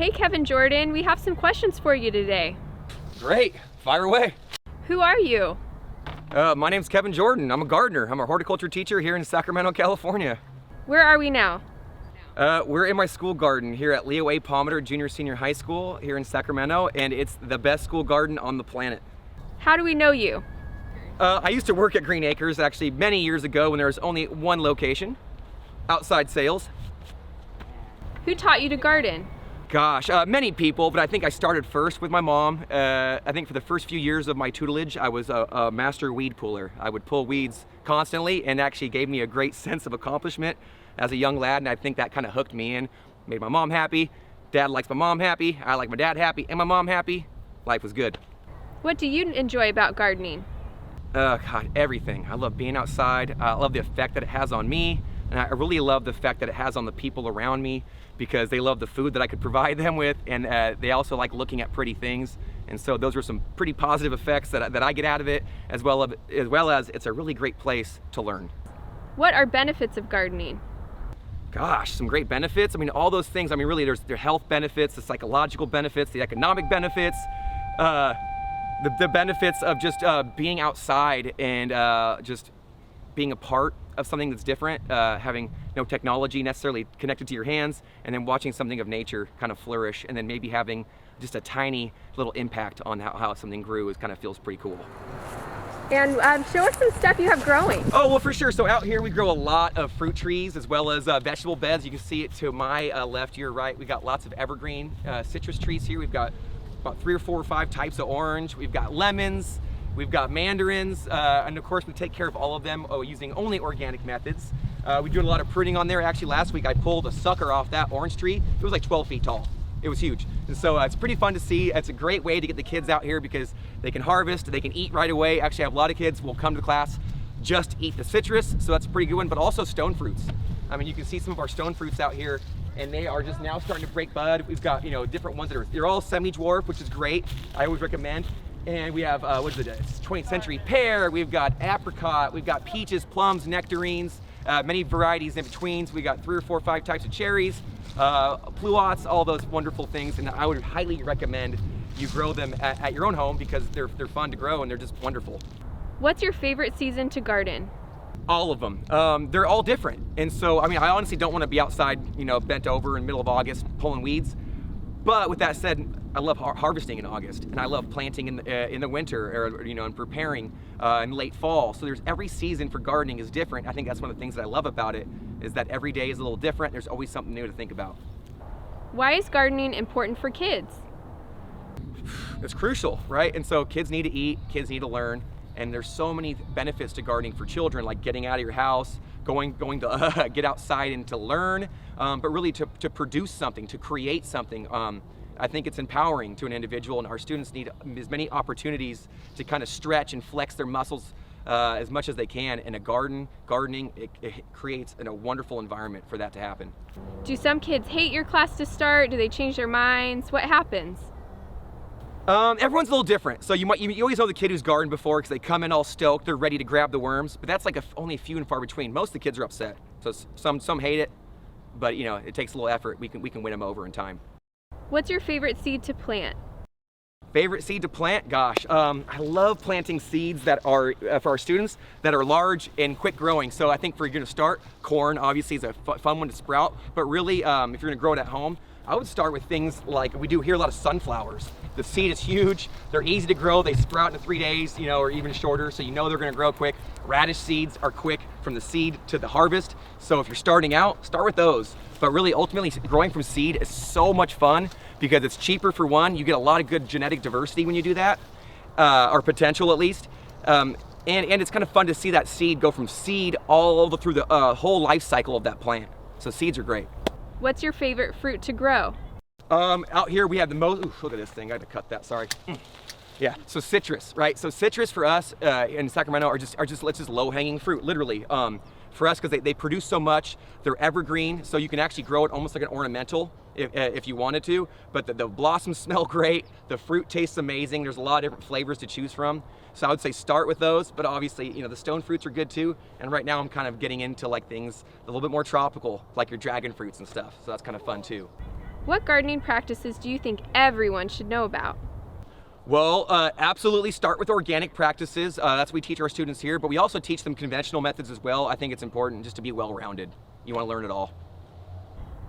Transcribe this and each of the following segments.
Hey Kevin Jordan, we have some questions for you today. Great, fire away. Who are you? My name's Kevin Jordan. I'm a gardener. I'm a horticulture teacher here in Sacramento, California. Where are we now? We're in my school garden here at Leo A. Palmer Junior Senior High School here in Sacramento, and it's the best school garden on the planet. How do we know you? I used to work at Green Acres actually many years ago when there was only one location, outside sales. Who taught you to garden? Gosh, many people, but I think I started first with my mom. I think for the first few years of my tutelage, I was a master weed puller. I would pull weeds constantly and actually gave me a great sense of accomplishment as a young lad, and I think that kind of hooked me in, made my mom happy. Dad likes my mom happy, I like my dad happy, and my mom happy. Life was good. What do you enjoy about gardening? God, everything. I love being outside. I love the effect that it has on me, and I really love the effect that it has on the people around me, because they love the food that I could provide them with, and they also like looking at pretty things. And so those are some pretty positive effects that I get out of it, as well as it's a really great place to learn. What are benefits of gardening? Gosh, some great benefits. I mean, all those things. I mean, really, there's health benefits, the psychological benefits, the economic benefits, the benefits of just being outside and just being a part of something that's different, having no technology necessarily connected to your hands, and then watching something of nature kind of flourish, and then maybe having just a tiny little impact on how something grew is kind of feels pretty cool. And show us some stuff you have growing. Oh, well, for sure. So out here we grow a lot of fruit trees as well as vegetable beds. You can see it to my left, your right. We got lots of evergreen citrus trees here. We've got about 3 or 4 or 5 types of orange. We've got lemons. We've got mandarins, and of course we take care of all of them using only organic methods. We do a lot of pruning on there. Actually, last week I pulled a sucker off that orange tree. It was like 12 feet tall. It was huge. And so it's pretty fun to see. It's a great way to get the kids out here because they can harvest, they can eat right away. Actually, I have a lot of kids will come to class just eat the citrus, so that's a pretty good one, but also stone fruits. I mean, you can see some of our stone fruits out here, and they are just now starting to break bud. We've got, different ones they're all semi-dwarf, which is great. I always recommend. And we have, what is it, it's 20th century pear, we've got apricot, we've got peaches, plums, nectarines, many varieties in betweens. We got 3 or 4 or 5 types of cherries, pluots, all those wonderful things. And I would highly recommend you grow them at your own home because they're fun to grow and they're just wonderful. What's your favorite season to garden? All of them. They're all different. And so, I mean, I honestly don't want to be outside, bent over in the middle of August pulling weeds. But with that said, I love harvesting in August, and I love planting in the winter, or and preparing in late fall. So there's every season for gardening is different. I think that's one of the things that I love about it is that every day is a little different. There's always something new to think about. Why is gardening important for kids? It's crucial, right? And so kids need to eat, kids need to learn, and there's so many benefits to gardening for children, like getting out of your house, going to get outside and to learn, but really to produce something, to create something. I think it's empowering to an individual, and our students need as many opportunities to kind of stretch and flex their muscles as much as they can. In a gardening, it creates a wonderful environment for that to happen. Do some kids hate your class to start? Do they change their minds? What happens? Everyone's a little different. So you always know the kid who's gardened before because they come in all stoked, they're ready to grab the worms, but that's like only a few and far between. Most of the kids are upset. So some hate it, but it takes a little effort. We can win them over in time. What's your favorite seed to plant? Favorite seed to plant? Gosh, I love planting seeds that are, for our students, that are large and quick growing. So I think for you're gonna start, corn obviously is a fun one to sprout, but really if you're gonna grow it at home, I would start with things like, we do here a lot of sunflowers. The seed is huge, they're easy to grow, they sprout in 3 days, or even shorter, so they're gonna grow quick. Radish seeds are quick from the seed to the harvest, so if you're starting out, start with those. But really, ultimately, growing from seed is so much fun because it's cheaper for one, you get a lot of good genetic diversity when you do that, or potential at least. And it's kind of fun to see that seed go from seed all through the whole life cycle of that plant. So seeds are great. What's your favorite fruit to grow? Out here we have the most, look at this thing, I had to cut that, sorry. Yeah, so citrus, right? So citrus for us in Sacramento are just low-hanging fruit, literally. For us, because they produce so much, they're evergreen, so you can actually grow it almost like an ornamental if you wanted to, but the blossoms smell great, the fruit tastes amazing, there's a lot of different flavors to choose from. So I would say start with those, but obviously, the stone fruits are good too, and right now I'm kind of getting into like things a little bit more tropical, like your dragon fruits and stuff, so that's kind of fun too. What gardening practices do you think everyone should know about? Well, absolutely start with organic practices. That's what we teach our students here, but we also teach them conventional methods as well. I think it's important just to be well-rounded. You want to learn it all.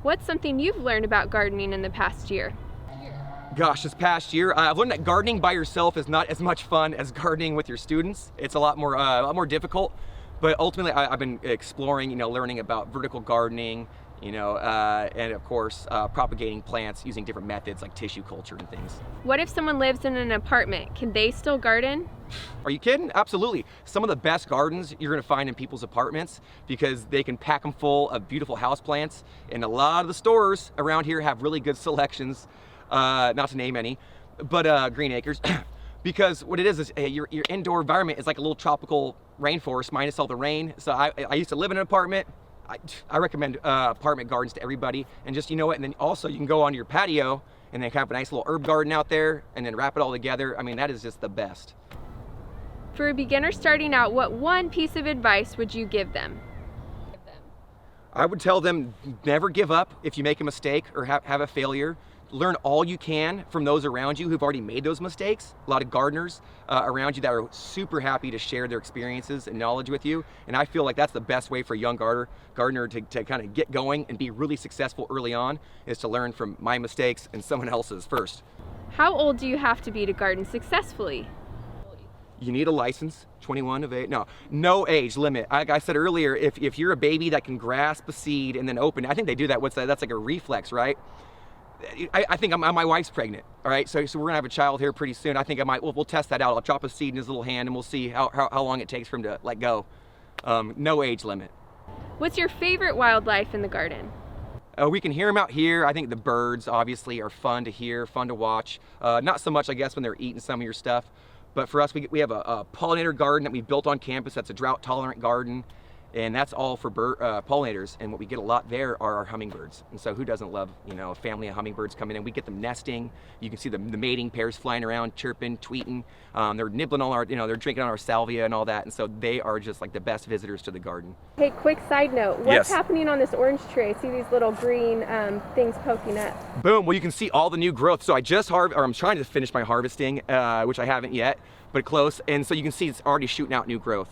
What's something you've learned about gardening in the past year? Gosh, this past year, I've learned that gardening by yourself is not as much fun as gardening with your students. It's a lot more difficult, but ultimately I've been exploring, learning about vertical gardening, and of course, propagating plants using different methods like tissue culture and things. What if someone lives in an apartment? Can they still garden? Are you kidding? Absolutely. Some of the best gardens you're going to find in people's apartments because they can pack them full of beautiful houseplants, and a lot of the stores around here have really good selections, not to name any, but Green Acres. Because what it is your indoor environment is like a little tropical rainforest minus all the rain. So I used to live in an apartment. I recommend apartment gardens to everybody, and just, and then also you can go onto your patio and then have a nice little herb garden out there and then wrap it all together. I mean, that is just the best. For a beginner starting out, what one piece of advice would you give them? I would tell them never give up if you make a mistake or have a failure. Learn all you can from those around you who've already made those mistakes. A lot of gardeners around you that are super happy to share their experiences and knowledge with you. And I feel like that's the best way for a young gardener to kind of get going and be really successful early on, is to learn from my mistakes and someone else's first. How old do you have to be to garden successfully? You need a license, 21 of age. No age limit. Like I said earlier, if you're a baby that can grasp a seed and then open it, I think they do that. What's that? That's like a reflex, right? I think my wife's pregnant, all right? So we're gonna have a child here pretty soon. I think we'll test that out. I'll drop a seed in his little hand and we'll see how long it takes for him to let go. No age limit. What's your favorite wildlife in the garden? We can hear them out here. I think the birds obviously are fun to hear, fun to watch. Not so much, I guess, when they're eating some of your stuff. But for us, we have a pollinator garden that we built on campus. That's a drought tolerant garden. And that's all for pollinators, and what we get a lot there are our hummingbirds. And so who doesn't love, a family of hummingbirds coming in? We get them nesting. You can see the mating pairs flying around, chirping, tweeting. They're nibbling all our, they're drinking on our salvia and all that. And so they are just like the best visitors to the garden. Hey, quick side note. What's happening on this orange tree? I see these little green things poking up. Boom, well, you can see all the new growth. So I'm trying to finish my harvesting, which I haven't yet, but close. And so you can see it's already shooting out new growth.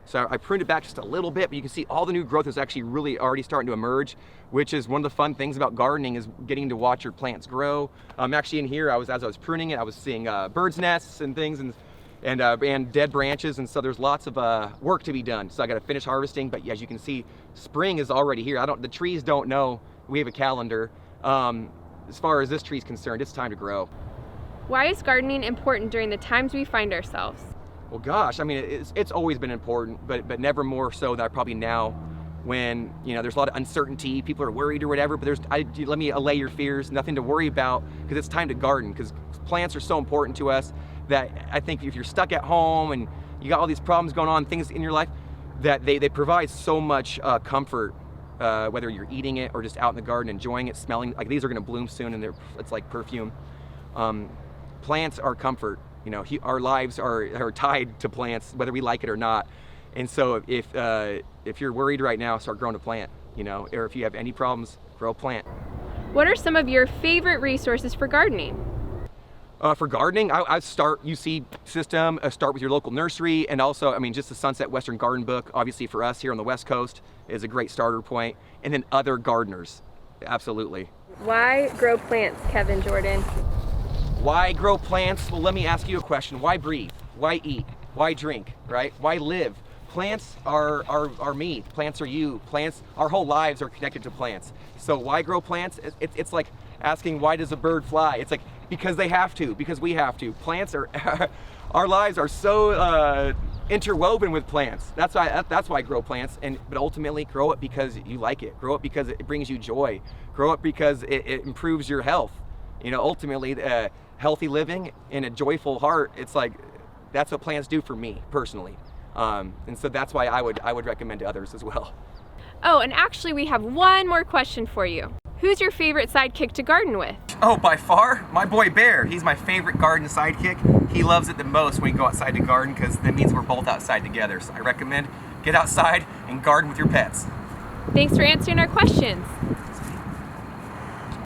So I pruned it back just a little bit, but you can see all the new growth is actually really already starting to emerge, which is one of the fun things about gardening, is getting to watch your plants grow. Actually in here, as I was pruning it, I was seeing birds' nests and things and dead branches, and so there's lots of work to be done. So I got to finish harvesting, but as you can see, spring is already here. The trees don't know we have a calendar. As far as this tree is concerned, it's time to grow. Why is gardening important during the times we find ourselves? Well, gosh, I mean, it's always been important, but never more so than probably now, when there's a lot of uncertainty, people are worried or whatever. But let me allay your fears. Nothing to worry about, because it's time to garden. Because plants are so important to us that I think if you're stuck at home and you got all these problems going on, things in your life, that they provide so much comfort. Whether you're eating it or just out in the garden enjoying it, smelling, like these are going to bloom soon, and it's like perfume. Plants are comfort. Our lives are tied to plants, whether we like it or not. And so if you're worried right now, start growing a plant, or if you have any problems, grow a plant. What are some of your favorite resources for gardening? For gardening, I start UC system, start with your local nursery, and also, just the Sunset Western Garden book, obviously for us here on the West Coast, is a great starter point. And then other gardeners, absolutely. Why grow plants, Kevin Jordan? Why grow plants? Well, let me ask you a question. Why breathe? Why eat? Why drink, right? Why live? Plants are me. Plants are you. Plants, our whole lives are connected to plants. So why grow plants? It's like asking, why does a bird fly? It's like, because they have to, because we have to. Plants are, our lives are so interwoven with plants. That's why I grow plants. But ultimately, grow it because you like it. Grow it because it brings you joy. Grow it because it improves your health. Ultimately, healthy living and a joyful heart, it's like, that's what plants do for me personally. And so that's why I would recommend to others as well. Oh, and actually we have one more question for you. Who's your favorite sidekick to garden with? Oh, by far, my boy Bear. He's my favorite garden sidekick. He loves it the most when we go outside to garden, because that means we're both outside together. So I recommend get outside and garden with your pets. Thanks for answering our questions.